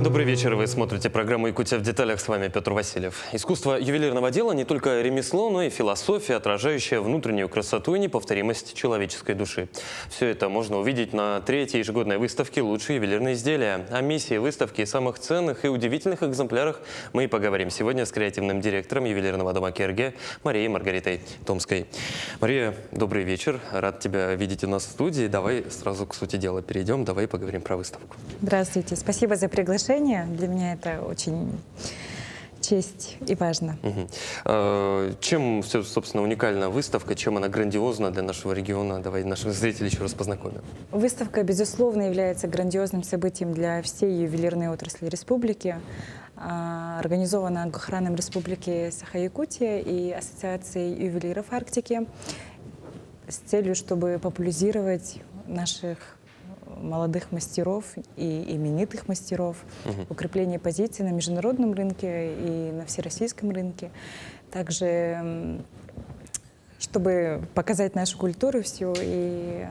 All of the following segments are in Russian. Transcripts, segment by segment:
Добрый вечер. Вы смотрите программу «Якутия в деталях». С вами Петр Васильев. Искусство ювелирного дела не только ремесло, но и философия, отражающая внутреннюю красоту и неповторимость человеческой души. Все это можно увидеть на третьей ежегодной выставке «Лучшие ювелирные изделия». О миссии выставки и самых ценных и удивительных экземплярах мы и поговорим сегодня с креативным директором ювелирного дома КРГ Марией Маргаритой Томской. Мария, добрый вечер. Рад тебя видеть у нас в студии. Давай сразу к сути дела перейдем. Давай поговорим про выставку. Здравствуйте. Спасибо за приглашение. Для меня это очень честь и важно. Чем, собственно, уникальна выставка, чем она грандиозна для нашего региона? Давай наших зрителей еще раз познакомим. Выставка, безусловно, является грандиозным событием для всей ювелирной отрасли республики. Организована охраной Республики Саха-Якутия и Ассоциацией ювелиров Арктики с целью, чтобы популяризировать наших молодых мастеров и именитых мастеров, укрепление позиций на международном рынке и на всероссийском рынке. Также, чтобы показать нашу культуру всю и...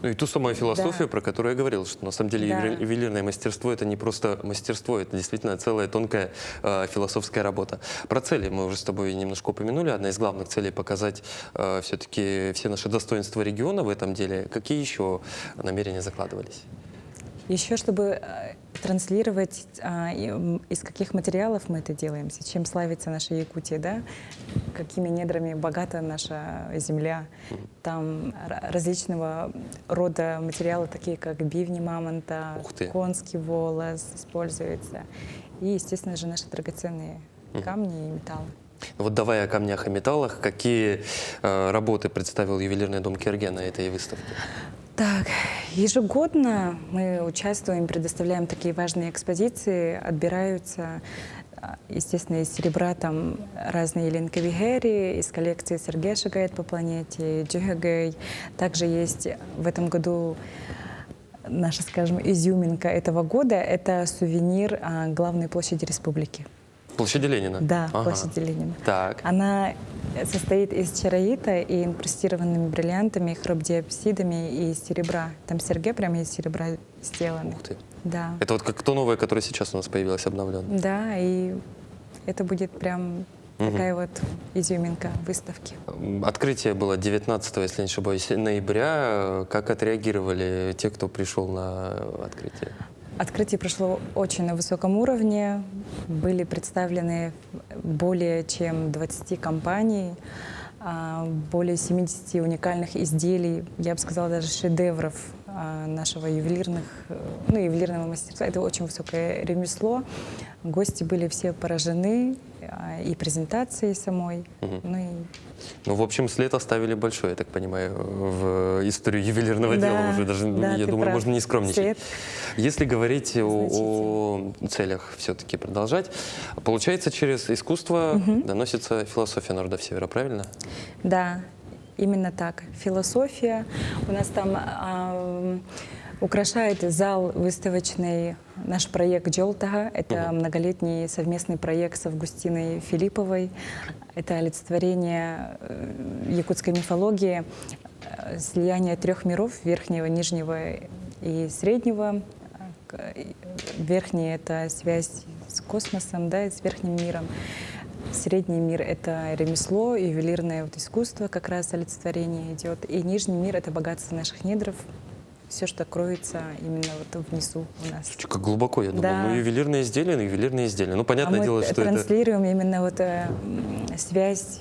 Ну и ту самую философию, да, про которую я говорил, что на самом деле да, ювелирное мастерство — это не просто мастерство, это действительно целая тонкая философская работа. Про цели мы уже с тобой немножко упомянули. Одна из главных целей — показать все-таки все наши достоинства региона в этом деле. Какие еще намерения закладывались? Еще, чтобы транслировать, из каких материалов мы это делаем, чем славится наша Якутия, да? Какими недрами богата наша земля. Там различного рода материалы, такие как бивни мамонта, конский волос используется. И, естественно же, наши драгоценные камни и металлы. Вот давай о камнях и металлах. Какие работы представил ювелирный дом КРГ на этой выставке? Так, ежегодно мы участвуем, предоставляем такие важные экспозиции, отбираются, естественно, из серебра там разные линковигери, из коллекции Сергея Шагает по планете, Джигагей. Также есть в этом году наша, скажем, изюминка этого года — это сувенир главной площади республики. Площади Ленина? Да, площади Ленина. Так. Она состоит из чероита и инкрустированными бриллиантами, хромдиопсидами и из серебра. Там серьги прямо из серебра сделаны. Ух ты. Да. Это вот как то новое, которое сейчас у нас появилось, обновленное. Да, и это будет прям такая вот изюминка выставки. Открытие было 19, если не ошибаюсь, ноября. Как отреагировали те, кто пришел на открытие? Открытие прошло очень на высоком уровне. Были представлены более чем 20 компаний, более 70 уникальных изделий, я бы сказала, даже шедевров нашего ювелирного мастерства. Это очень высокое ремесло. Гости были все поражены и презентацией самой. Ну, в общем, след оставили большой, я так понимаю, в историю ювелирного дела. Уже даже, да, я думаю, прав. можно не скромничать. След. Если говорить о целях все-таки продолжать, получается, через искусство доносится философия народов Севера, правильно? Да, именно так. Философия. У нас там украшает зал выставочный наш проект «Джолтага». Это многолетний совместный проект с Августиной Филипповой. Это олицетворение якутской мифологии, слияние трех миров — верхнего, нижнего и среднего. Верхний — это связь с космосом, да, и с верхним миром. Средний мир — это ремесло, ювелирное искусство, как раз олицетворение идет. И нижний мир — это богатство наших недров. Все, что кроется именно вот внизу у нас. Как глубоко, я думаю. Да. Ну, ювелирные изделия. Ну, понятное дело, что это... Мы транслируем именно вот связь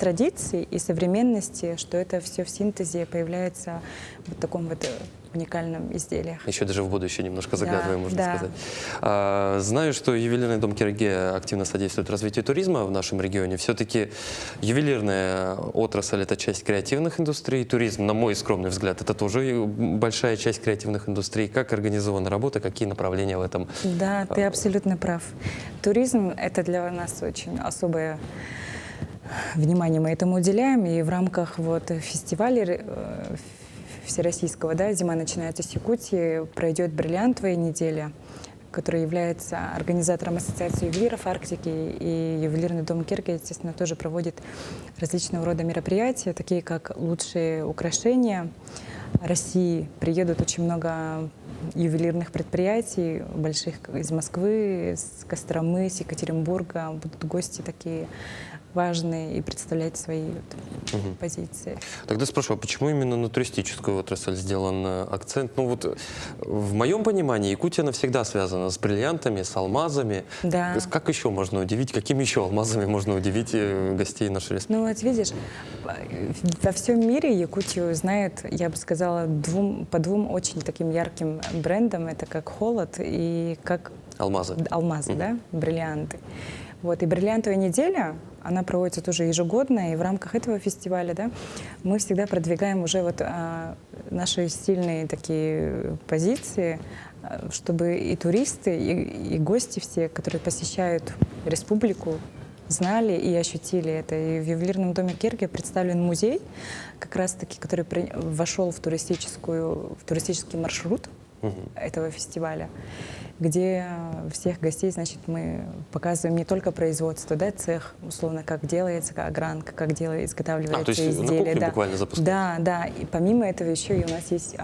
традиций и современности, что это все в синтезе появляется в вот таком вот уникальном изделии. Еще даже в будущее немножко заглядываем, можно да. сказать. Знаю, что ювелирный дом КРГ активно содействует развитию туризма в нашем регионе. Все-таки ювелирная отрасль — это часть креативных индустрий. Туризм, на мой скромный взгляд, это тоже большая часть креативных индустрий. Как организована работа, какие направления в этом? Да, ты абсолютно прав. Туризм — это для нас очень особое внимание мы этому уделяем. И в рамках вот фестиваля всероссийского, да, «Зима начинается с Якутии», пройдет бриллиантовая неделя, который является организатором Ассоциации ювелиров Арктики, и ювелирный дом КРГ, естественно, тоже проводит различного рода мероприятия, такие как лучшие украшения, России приедут очень много ювелирных предприятий больших из Москвы, с Костромы, с Екатеринбурга. Будут гости такие важные и представлять свои позиции. Тогда спрашиваю, а почему именно на туристическую отрасль сделан акцент? Ну вот в моем понимании Якутия навсегда связана с бриллиантами, с алмазами. Да. Как еще можно удивить, какими еще алмазами можно удивить гостей нашей республики? Ну вот видишь, во всем мире Якутию знают, я бы сказала, по двум очень таким ярким брендам. Это как холод и как Алмазы. да, бриллианты. Вот, и бриллиантовая неделя, она проводится тоже ежегодно, и в рамках этого фестиваля, да, мы всегда продвигаем уже вот наши сильные такие позиции, чтобы и туристы, и гости все, которые посещают республику, знали и ощутили это. И в ювелирном доме Керге представлен музей, как раз-таки, который вошел в туристический маршрут этого фестиваля, где всех гостей, значит, мы показываем не только производство, да, цех, условно, как делается огранка, как изготавливается то есть изделие. на кухне да. буквально запускаете? Да, да. И помимо этого еще и у нас есть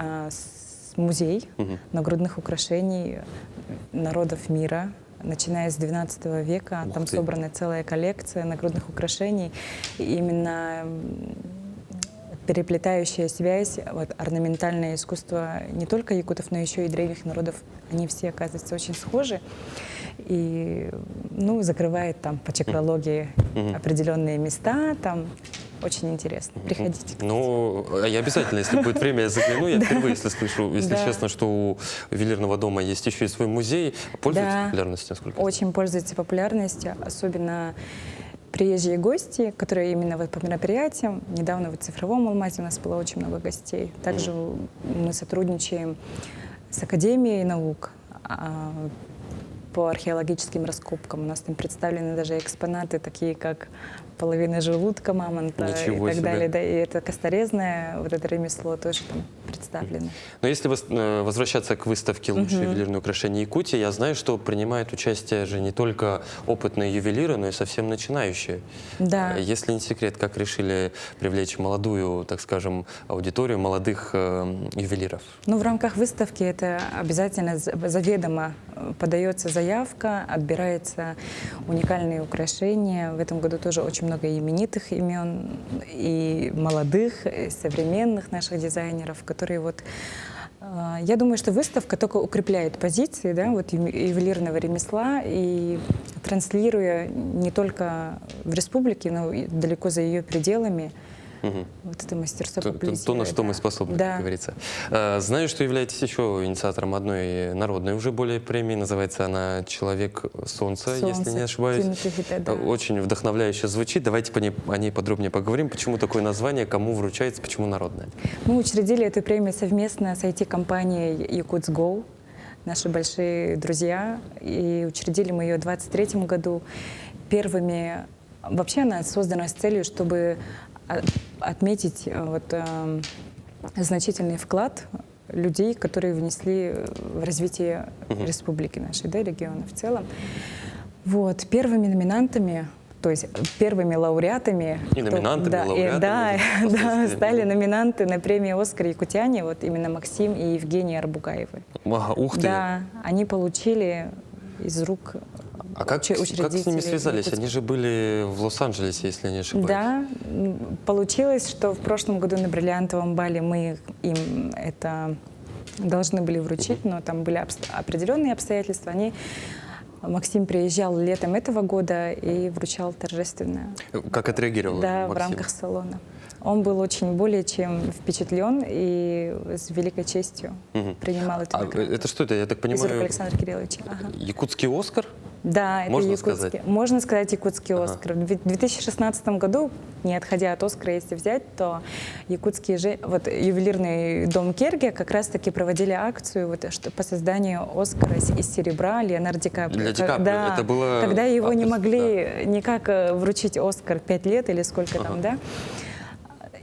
музей нагрудных украшений народов мира, начиная с XII века. Там собрана целая коллекция нагрудных украшений. И именно переплетающая связь, вот, орнаментальное искусство не только якутов, но еще и древних народов, они все, оказывается, очень схожи. И, ну, закрывает там по чакралогии определенные места, там очень интересно. Приходите. Ну, я обязательно, если будет время, я загляну. Я впервые, если слышу, если честно, что у ювелирного дома есть еще и свой музей. Пользуется популярностью, насколько я знаю? Очень пользуется популярностью, особенно приезжие гости, которые именно вот по мероприятиям. Недавно в цифровом алмазе у нас было очень много гостей. Также мы сотрудничаем с Академией наук по археологическим раскопкам. У нас там представлены даже экспонаты, такие как половина желудка мамонта и так далее. Да, и это косторезное, вот это ремесло тоже там представлено. Но если возвращаться к выставке «Лучшие ювелирные украшения Якутии», я знаю, что принимают участие же не только опытные ювелиры, но и совсем начинающие. Да. Если не секрет, как решили привлечь молодую, так скажем, аудиторию молодых ювелиров? Ну, в рамках выставки это обязательно заведомо подается заявка, отбирается уникальные украшения. В этом году тоже очень много именитых имен, и молодых, и современных наших дизайнеров, которые вот... Я думаю, что выставка только укрепляет позиции, да, вот ювелирного ремесла, и транслируя не только в республике, но и далеко за ее пределами, вот это мастерство популяризировать. То, на что мы способны, как говорится. Знаю, что являетесь еще инициатором одной народной уже более премии. Называется она «Человек солнца», если не ошибаюсь. Очень вдохновляюще звучит. Давайте о ней подробнее поговорим. Почему такое название, кому вручается, почему народная? Мы учредили эту премию совместно с IT-компанией «Якутс.Го», наши большие друзья. И учредили мы ее в 2023 году. Первыми... Вообще она создана с целью, чтобы отметить вот, значительный вклад людей, которые внесли в развитие республики нашей, да, региона в целом. Вот, первыми номинантами, то есть первыми лауреатами, и номинантами, лауреатами, стали номинанты на премию «Оскар» якутяне, вот именно Максим и Евгений Арбугаевы. Ух ты! Да, они получили из рук... А как с ними связались? Они же были в Лос-Анджелесе, если не ошибаюсь. Да, получилось, что в прошлом году на бриллиантовом бале мы им это должны были вручить, но там были определенные обстоятельства. Максим приезжал летом этого года и вручал торжественно. Как отреагировал Да, Максим? в рамках салона. Он был очень более чем впечатлен и с великой честью принимал эту награду. Это что это, я так понимаю? Из рук Александра Кирилловича. Якутский «Оскар»? Да, это можно якутский. Сказать? Можно сказать якутский «Оскар». В 2016 году, не отходя от «Оскара», если взять, то якутские вот ювелирный дом Керге как раз-таки проводили акцию вот, по созданию «Оскара» из серебра Леонардо Ди Каприо. Для Ди Каприо. Да, это было когда его не могли никак вручить «Оскар» 5 лет или сколько там, да.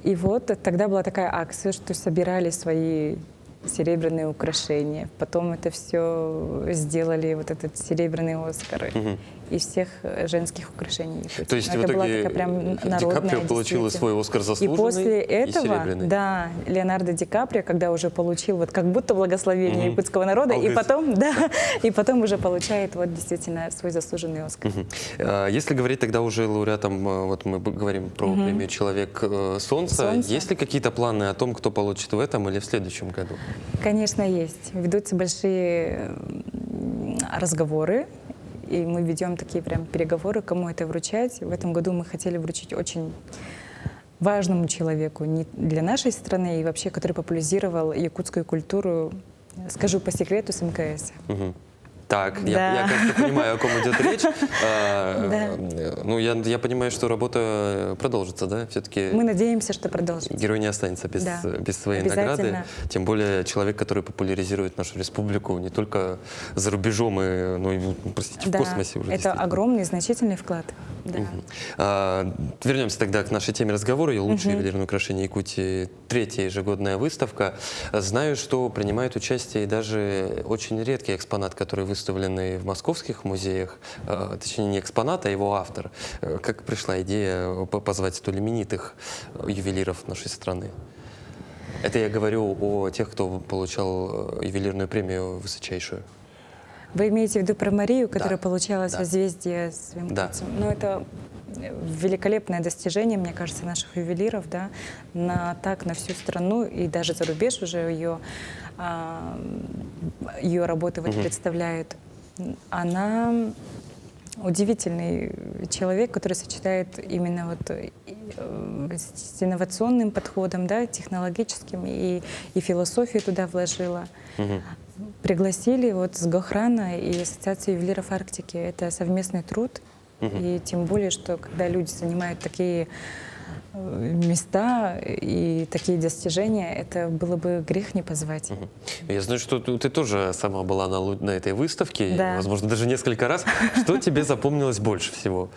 И вот тогда была такая акция, что собирали свои серебряные украшения. Потом это все сделали, вот этот серебряный Оскар из всех женских украшений. То есть это в была итоге такая прям Ди народная, Каприо получил действительно. свой Оскар И заслуженный после и этого, серебряный. да, Леонардо Ди Каприо, когда уже получил вот как будто благословение якутского народа, и Обалдеть. потом, да, и потом уже получает вот действительно свой заслуженный Оскар. Если говорить тогда уже лауреатом, вот мы говорим про премию «Человек Солнца», Солнце. есть ли какие-то планы о том, кто получит в этом или в следующем году? Конечно, есть. Ведутся большие разговоры, и мы ведем такие прям переговоры, кому это вручать. В этом году мы хотели вручить очень важному человеку не для нашей страны и вообще, который популяризировал якутскую культуру, скажу по секрету, с МКС. Мгм. Так, Да. я, кажется, понимаю, о ком идет речь. Да. Ну, я понимаю, что работа продолжится, да? Все-таки Мы надеемся, что продолжится. герой не останется без, Да. без своей награды. Обязательно. Тем более человек, который популяризирует нашу республику не только за рубежом, но и, простите, в Да, космосе уже. это действительно. огромный, значительный вклад. Да. Вернемся тогда к нашей теме разговора. И лучшие ювелирные украшения Якутии. 3-я ежегодная выставка. Знаю, что принимает участие и даже очень редкий экспонат, который выставленный в московских музеях. Точнее, не экспонат, а его автор. Как пришла идея позвать столь именитых ювелиров нашей страны? Это я говорю о тех, кто получал ювелирную премию высочайшую. Вы имеете в виду про Марию, которая Да. получала Да. созвездие своим Да. кольцом? Ну, это великолепное достижение, мне кажется, наших ювелиров, да, на всю страну и даже за рубеж уже ее работы вот представляют. Она удивительный человек, который сочетает именно вот с инновационным подходом, да, технологическим, и философию туда вложила. Пригласили вот с Гохрана и Ассоциации ювелиров Арктики. Это совместный труд. И тем более, что когда люди занимают такие места и такие достижения, это было бы грех не позвать. Я знаю, что ты тоже сама была на этой выставке, Да. возможно, даже несколько раз. Что тебе запомнилось больше всего?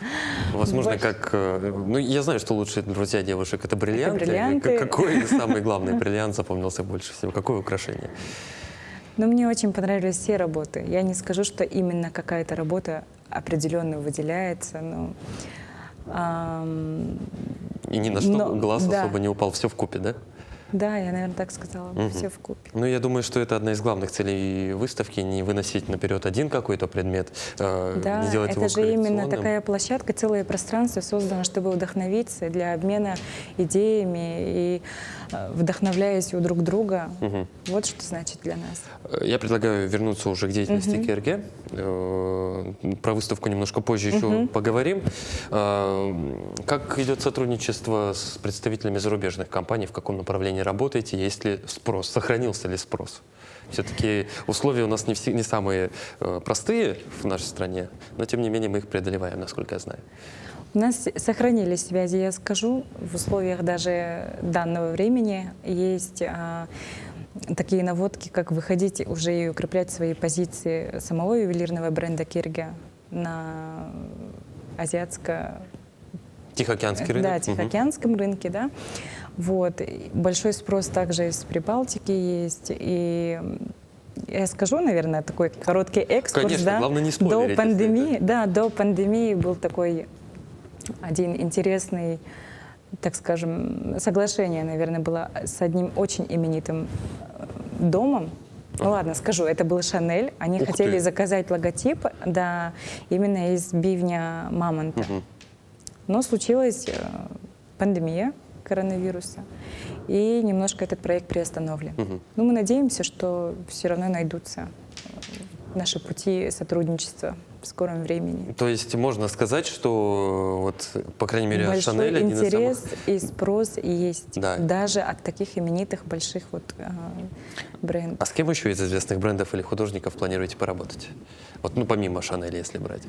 Возможно, как... Ну, я знаю, что лучшие друзья девушек — это бриллианты. бриллианты. Какой самый главный бриллиант запомнился больше всего? Какое украшение? Но мне очень понравились все работы. Я не скажу, что именно какая-то работа определенно выделяется, но... И ни на что Но, глаз да. особо не упал, все вкупе, да? Да, я, наверное, так сказала. Все вкупе. Ну, я думаю, что это одна из главных целей выставки — не выносить наперед один какой-то предмет, Да, не делать его это же именно коллекционным. такая площадка, целое пространство создано, чтобы вдохновиться для обмена идеями и вдохновляясь у друг друга. Вот что значит для нас. Я предлагаю вернуться уже к деятельности КРГ. Про выставку немножко позже еще поговорим. Как идет сотрудничество с представителями зарубежных компаний? В каком направлении работаете? Есть ли спрос? Сохранился ли спрос? Все-таки условия у нас не самые простые в нашей стране, но тем не менее мы их преодолеваем, насколько я знаю. У нас сохранились связи, я скажу, в условиях даже данного времени. Есть такие наводки, как выходить уже и укреплять свои позиции самого ювелирного бренда Кирге на азиатско... Тихоокеанский рынок? Да, Тихоокеанском рынке, да. Вот. И большой спрос также из Прибалтики есть. И я скажу, наверное, такой короткий экскурс. Конечно, да, главное не спойлерить, до пандемии. Да, до пандемии был такой один интересный, так скажем, соглашение, наверное, было с одним очень именитым домом. Ну ладно, скажу, это был Шанель. Они Ух хотели ты. заказать логотип, да, именно из бивня мамонта. Но случилась пандемия коронавируса, и немножко этот проект приостановлен. Но мы надеемся, что все равно найдутся наши пути сотрудничества в скором времени. То есть можно сказать, что вот, по крайней мере, Большой Шанель один из интерес самых... и спрос есть Да. даже от таких именитых больших вот брендов. А с кем еще из известных брендов или художников планируете поработать? Вот, ну, помимо Шанель, если брать.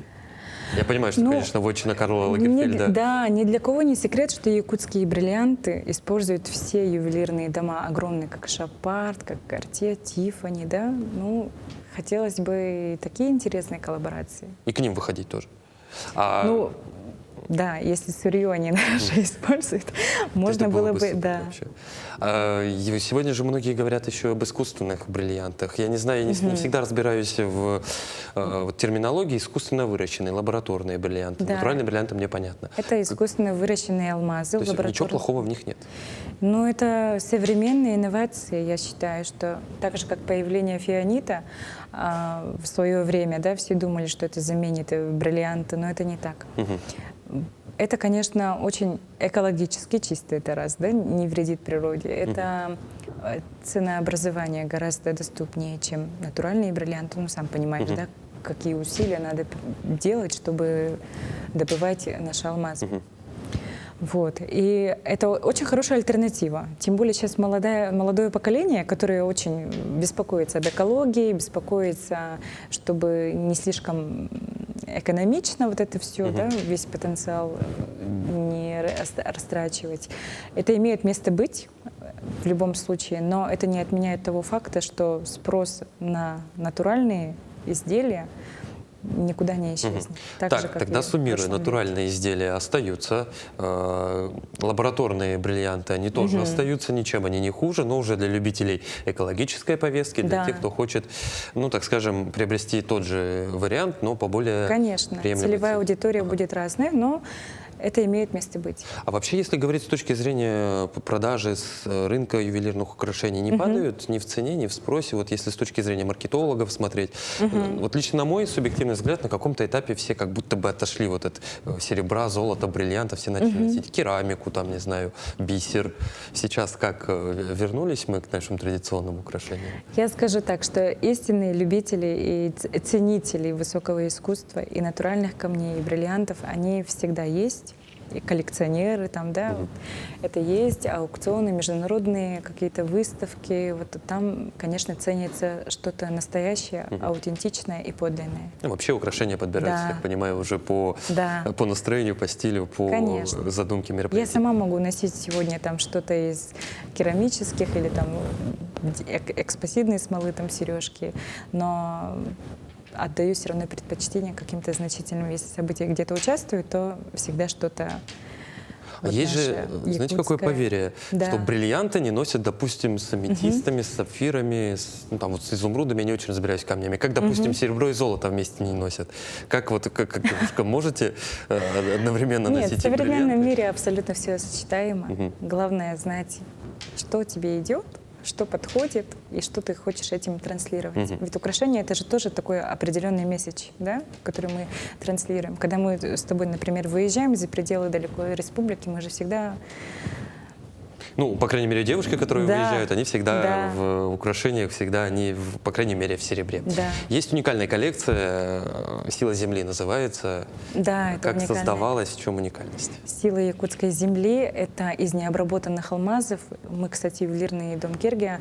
Я понимаю, что, Ну, конечно, вотчина Карла Лагерфельда... Да, ни для кого не секрет, что якутские бриллианты используют все ювелирные дома, огромные, как Шапарт, как Cartier, Тиффани, да. Ну, хотелось бы и такие интересные коллаборации. И к ним выходить тоже. Ну, Да, если сырье они наше используют, можно Это было бы, супер да. вообще. И сегодня же многие говорят еще об искусственных бриллиантах. Я не знаю, я не всегда разбираюсь в вот терминологии искусственно выращенные, лабораторные бриллианты. Да. Натуральные бриллианты мне понятно. Это искусственно выращенные алмазы То в есть ничего лаборатории. плохого в них нет. Ну, это современные инновации, я считаю, что так же, как появление фианита в свое время, да, все думали, что это заменит бриллианты, но это не так. Это, конечно, очень экологически чисто, это раз, да, не вредит природе. Это ценообразование гораздо доступнее, чем натуральные бриллианты. Ну, сам понимаешь, да, какие усилия надо делать, чтобы добывать наши алмазы. Вот. И это очень хорошая альтернатива. Тем более сейчас молодое поколение, которое очень беспокоится об экологии, беспокоится, чтобы не слишком экономично вот это все, да, весь потенциал не растрачивать. Это имеет место быть в любом случае, но это не отменяет того факта, что спрос на натуральные изделия никуда не исчезнет. Так, же, как тогда и в суммируя, прошлом веке. натуральные изделия остаются, лабораторные бриллианты, они тоже остаются, ничем они не хуже, но уже для любителей экологической повестки, для Да. тех, кто хочет, ну, так скажем, приобрести тот же вариант, но по более Конечно, приемлемой целевая цене. аудитория будет разная, но это имеет место быть. А вообще, если говорить с точки зрения продажи с рынка ювелирных украшений, не падают ни в цене, ни в спросе? Вот если с точки зрения маркетологов смотреть, вот лично на мой субъективный взгляд, на каком-то этапе все как будто бы отошли вот от серебра, золота, бриллианта, все начали носить керамику, там, не знаю, бисер. Сейчас как, вернулись мы к нашим традиционным украшениям? Я скажу так, что истинные любители и ценители высокого искусства и натуральных камней, и бриллиантов, они всегда есть. И коллекционеры там, да, вот это есть, аукционы, международные какие-то выставки, вот там, конечно, ценится что-то настоящее, аутентичное и подлинное. Ну, вообще украшения подбираются, Да. так понимаю, уже по настроению, по стилю, по Конечно. задумке Я мероприятия. сама могу носить сегодня там что-то из керамических или там экспозитной смолы, там сережки, но отдаю все равно предпочтение каким-то значительным, если события где-то участвую, то всегда что-то. А есть же, знаете, какое поверье, что бриллианты не носят, допустим, с аметистами, с сапфирами, ну, там вот с изумрудами, я не очень разбираюсь в камнями, как, допустим, серебро и золото вместе не носят. Как вот, как девушка, можете одновременно Нет, носить в современном бриллианты? мире абсолютно все сочетаемо. Главное знать, что тебе идет, что подходит и что ты хочешь этим транслировать. Ведь украшение — это же тоже такой определенный месседж, да, который мы транслируем. Когда мы с тобой, например, выезжаем за пределы далекой республики, мы же всегда... Ну, по крайней мере, девушки, которые Да, выезжают, они всегда да. в украшениях, всегда они, по крайней мере, в серебре. Да. Есть уникальная коллекция, «Сила Земли» называется. Да, это Как уникально. создавалась, в чем уникальность? Сила якутской земли — это из необработанных алмазов. Мы, кстати, ювелирный дом Кергия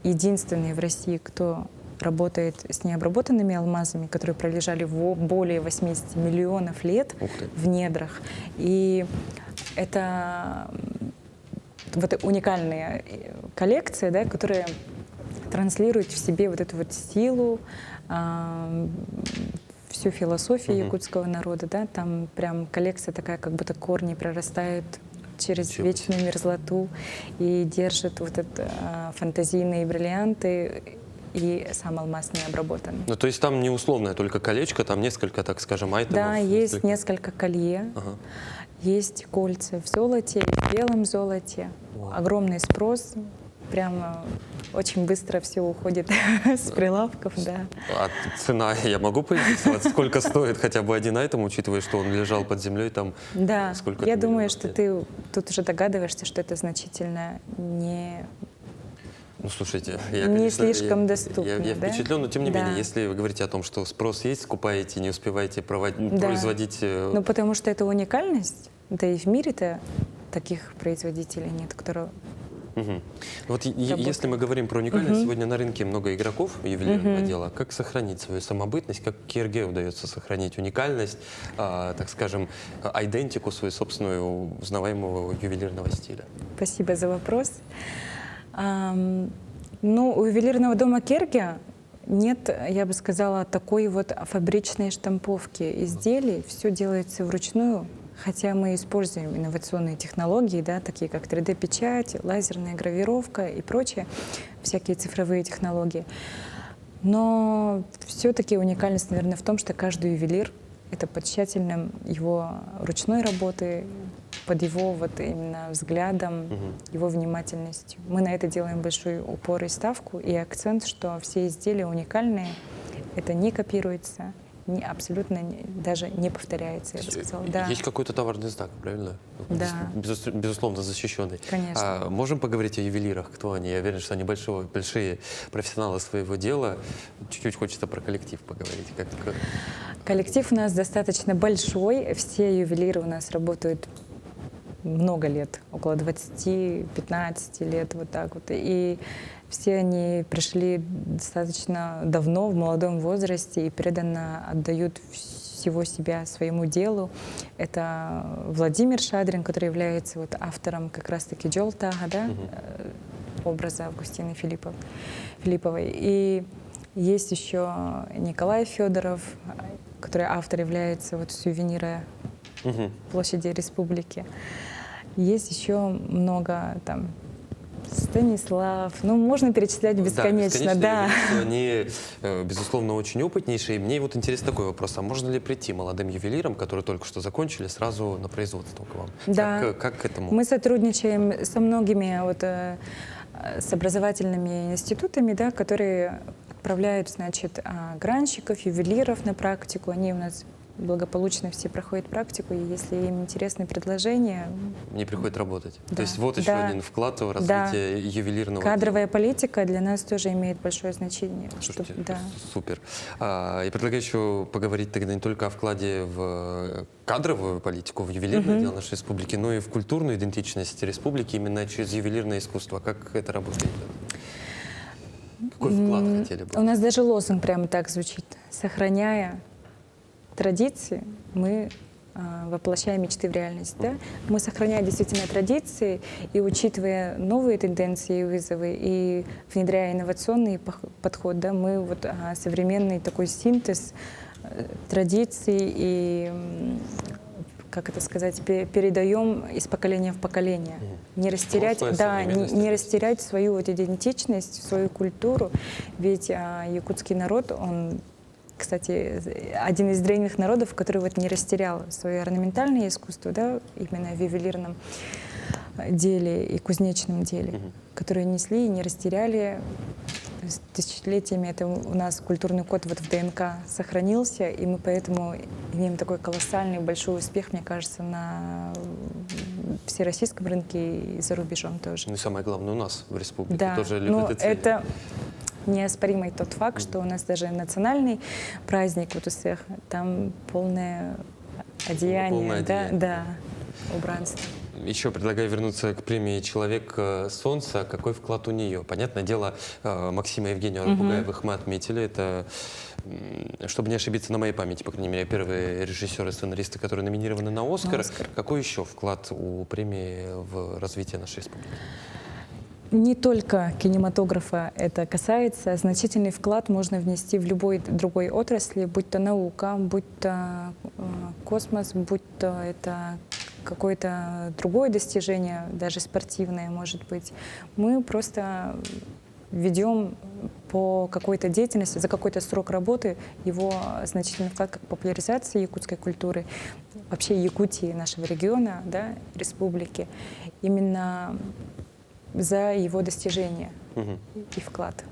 единственный в России, кто работает с необработанными алмазами, которые пролежали более 80 миллионов лет Ух ты. в недрах. И это вот уникальная коллекция, да, которая транслирует в себе вот эту вот силу, всю философию якутского народа, да, там прям коллекция такая, как будто корни прорастают через Ничего себе. вечную мерзлоту и держит вот это фантазийные бриллианты и сам алмаз не обработанный. Ну, то есть там не условное только колечко, там несколько, так скажем, айтемов. Да, есть несколько колье, Ага. есть кольца в золоте, в белом золоте, огромный спрос, прямо очень быстро все уходит с прилавков, да. А цена, я могу поинтересоваться, сколько стоит хотя бы один айтем, учитывая, что он лежал под землей там? Да, Сколько я это думаю, миллионов что лет? ты тут уже догадываешься, что это значительно не... Ну, слушайте, я, Не конечно, слишком я доступно, да? впечатлен, но тем не Да. менее, если вы говорите о том, что спрос есть, скупаете, не успеваете Да. производить... Ну, потому что это уникальность, да и в мире-то таких производителей нет, которые... Мгм. Вот если мы говорим про уникальность, сегодня на рынке много игроков ювелирного дела. Как сохранить свою самобытность? Как Керге удается сохранить уникальность, так скажем, айдентику свою собственную узнаваемого ювелирного стиля? Спасибо за вопрос. Ну, у ювелирного дома Кергия нет, я бы сказала, такой вот фабричной штамповки изделий. Все делается вручную. хотя мы используем инновационные технологии, да, такие как 3D-печать, лазерная гравировка и прочие, всякие цифровые технологии. Но все-таки уникальность, наверное, в том, что каждый ювелир — это под тщательным его ручной работы, под его вот именно взглядом, его внимательностью. Мы на это делаем большой упор и ставку, и акцент, что все изделия уникальные, это не копируется, абсолютно даже не повторяется, я бы сказала. Да. Есть какой-то товарный знак, правильно? Да. Безусловно, защищенный. Конечно. Можем поговорить о ювелирах? Кто они? Я уверен, что они большие профессионалы своего дела. Чуть-чуть хочется про коллектив поговорить. Коллектив у нас достаточно большой. Все ювелиры у нас работают много лет, около 20-15 лет, вот так вот. И все они пришли достаточно давно, в молодом возрасте, и преданно отдают всего себя своему делу. Это Владимир Шадрин, который является вот автором как раз-таки Джолтага, да, образа Августины Филипповой. И есть еще Николай Федоров, который автор является вот сувенира площади Республики. Есть еще много там Станислав, ну можно перечислять бесконечно, да. Они, безусловно, очень опытнейшие. Мне вот интересен такой вопрос: а можно ли прийти молодым ювелирам, которые только что закончили, сразу на производство к вам? Да. Как к этому? Мы сотрудничаем со многими вот, с образовательными институтами, да, которые отправляют, значит, гранщиков, ювелиров на практику. Они у нас благополучно все проходят практику, и если им интересны предложения... Не приходит работать. Да. То есть вот еще один вклад в развитие ювелирного Кадровая дела. Политика для нас тоже имеет большое значение. Слушайте, да. Супер. Я предлагаю еще поговорить тогда не только о вкладе в кадровую политику, в ювелирное дело нашей республики, но и в культурную идентичность республики именно через ювелирное искусство. Как это работает? Какой вклад хотели бы? У нас даже лозунг прямо так звучит: сохраняя традиции, мы воплощаем мечты в реальность. Да? Мы, сохраняя действительно традиции и учитывая новые тенденции и вызовы, и внедряя инновационный подход, да, мы вот современный такой синтез традиций и, как это сказать, передаем из поколения в поколение. Не растерять, да, не растерять свою вот идентичность, свою культуру. Ведь якутский народ, он, кстати, один из древних народов, который вот не растерял свое орнаментальное искусство, да, именно в ювелирном деле и кузнечном деле, которые несли и не растеряли с тысячелетиями. Это у нас культурный код вот в ДНК сохранился, и мы поэтому имеем такой колоссальный большой успех, мне кажется, на всероссийском рынке и за рубежом тоже. Ну и самое главное, у нас в республике да, тоже любят и ценят. Это неоспоримый тот факт, что у нас даже национальный праздник вот у всех, там полное одеяние, да, убранство. Еще предлагаю вернуться к премии «Человек солнца». Какой вклад у нее? Понятное дело, Максима и Евгению Арбугаевых мы отметили. Это, чтобы не ошибиться, на моей памяти, по крайней мере, первые режиссеры и сценаристы, которые номинированы на «Оскар». Какой еще вклад у премии в развитие нашей республики? Не только кинематографа это касается, значительный вклад можно внести в любой другой отрасли, будь то наука, будь то космос, будь то это какое-то другое достижение, даже спортивное, может быть. Мы просто ведем по какой-то деятельности, за какой-то срок работы его значительный вклад как популяризации якутской культуры, вообще Якутии, нашего региона, да, республики, именно за его достижения и вклад.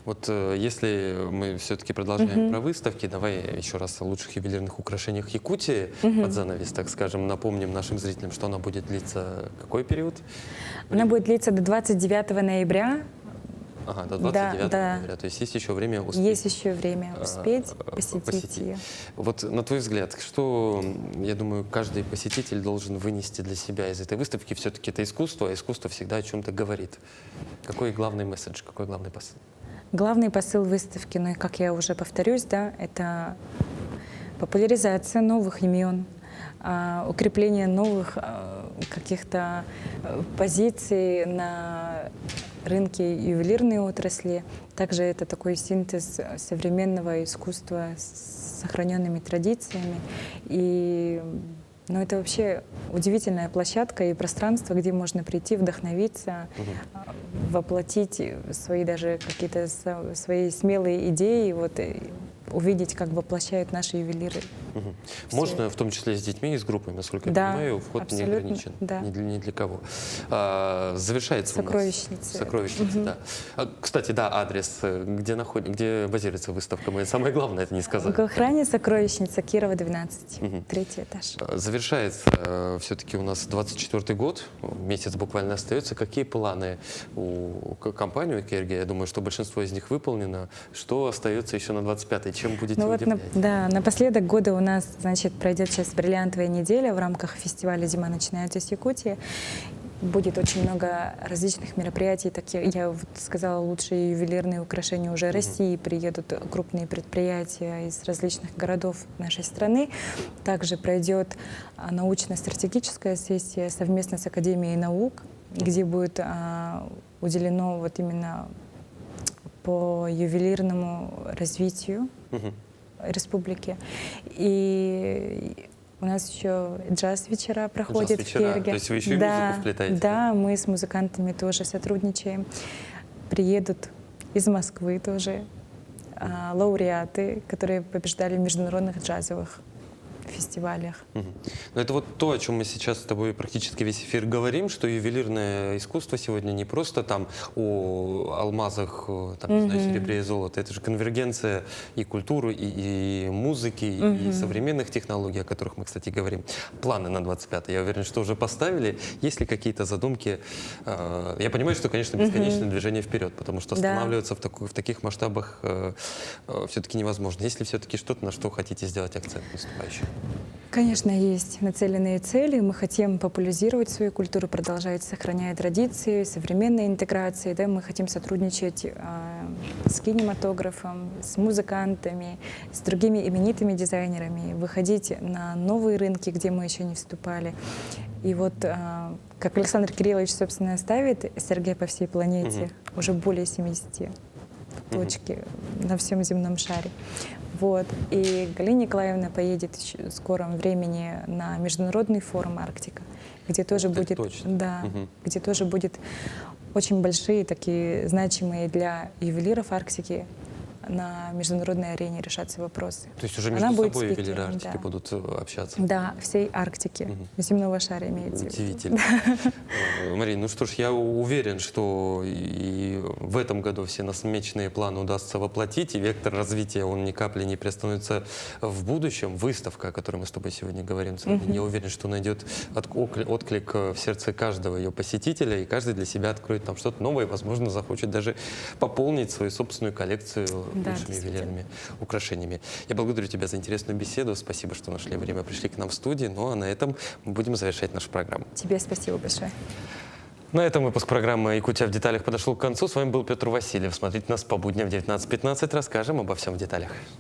Вот если мы все-таки продолжаем про выставки, давай еще раз о лучших ювелирных украшениях Якутии под занавес, так скажем, напомним нашим зрителям, что она будет длиться какой период? Она будет длиться до 29 ноября. Ага, до 29 ноября. То есть есть еще время успеть. Есть еще время успеть посетить ее. Вот на твой взгляд, что, я думаю, каждый посетитель должен вынести для себя из этой выставки? Все-таки это искусство, а искусство всегда о чем-то говорит. Какой главный месседж, какой главный посыл? Главный посыл выставки, ну и как я уже повторюсь, да, это популяризация новых имен, укрепление новых каких-то позиций на рынке ювелирной отрасли. Также это такой синтез современного искусства с сохраненными традициями и Но это вообще удивительная площадка и пространство, где можно прийти, вдохновиться, воплотить свои даже какие-то свои смелые идеи, вот, и увидеть, как воплощают наши ювелиры. Всё Можно это. в том числе с детьми и с группами, насколько я Да, понимаю, вход не абсолютно, ограничен да. ни для кого. Завершается у нас Сокровищница. сокровищница, да. Кстати, да, адрес, где базируется выставка. Мы самое главное это не сказали. В охране сокровищница Кирова, 12, третий этаж. Завершается все-таки у нас 24-й год, месяц буквально остается. Какие планы у компании, у Керги? Я думаю, что большинство из них выполнено. Что остается еще на 25-й? Чем будете Ну вот, удивлять? да, напоследок года у нас, значит, пройдет сейчас бриллиантовая неделя в рамках фестиваля «Зима начинается с Якутии». Будет очень много различных мероприятий. Такие, я вот сказала, лучшие ювелирные украшения уже России. Приедут крупные предприятия из различных городов нашей страны. Также пройдет научно-стратегическая сессия совместно с Академией наук, где будет уделено вот именно по ювелирному развитию республики. И у нас еще джаз-вечера проходят в Керге. То есть вы еще и да, музыку вплетаете? Да, мы с музыкантами тоже сотрудничаем. Приедут из Москвы тоже лауреаты, которые побеждали в международных джазовых фестивалях. Но это вот то, о чем мы сейчас с тобой практически весь эфир говорим, что ювелирное искусство сегодня не просто там о алмазах, там, не знаю, серебре и золоте. Это же конвергенция и культуры, и музыки, и современных технологий, о которых мы, кстати, говорим. Планы на 25-й, я уверен, что уже поставили. Есть ли какие-то задумки? Я понимаю, что, конечно, бесконечное движение вперед, потому что останавливаться в таких масштабах все-таки невозможно. Есть ли все-таки что-то, на что хотите сделать акцент наступающий? Конечно, есть нацеленные цели. Мы хотим популяризировать свою культуру, продолжать сохранять традиции, современной интеграции. Да? Мы хотим сотрудничать с кинематографом, с музыкантами, с другими именитыми дизайнерами, выходить на новые рынки, где мы еще не вступали. И вот, как Александр Кириллович, собственно, ставит СРГ по всей планете, уже более 70 точки на всем земном шаре. Вот. И Галина Николаевна поедет в скором времени на международный форум «Арктика», где тоже будет, да, где тоже будет очень большие, такие значимые для ювелиров Арктики на международной арене решаться вопросы. То есть уже между собой ювелиры Арктики будут общаться? Да, всей Арктики, земного шара имеется в виду. Удивительно. Марина, ну что ж, я уверен, что и в этом году все намеченные планы удастся воплотить, и вектор развития, он ни капли не приостановится в будущем. Выставка, о которой мы с тобой сегодня говорим, я уверен, что найдет отклик в сердце каждого ее посетителя, и каждый для себя откроет там что-то новое, возможно, захочет даже пополнить свою собственную коллекцию лучшими ювелирными украшениями. Я благодарю тебя за интересную беседу. Спасибо, что нашли время, пришли к нам в студию. Ну а на этом мы будем завершать нашу программу. Тебе спасибо большое. На этом выпуск программы «Якутия в деталях» подошел к концу. С вами был Петр Васильев. Смотрите нас по будням в 19:15. Расскажем обо всем в деталях.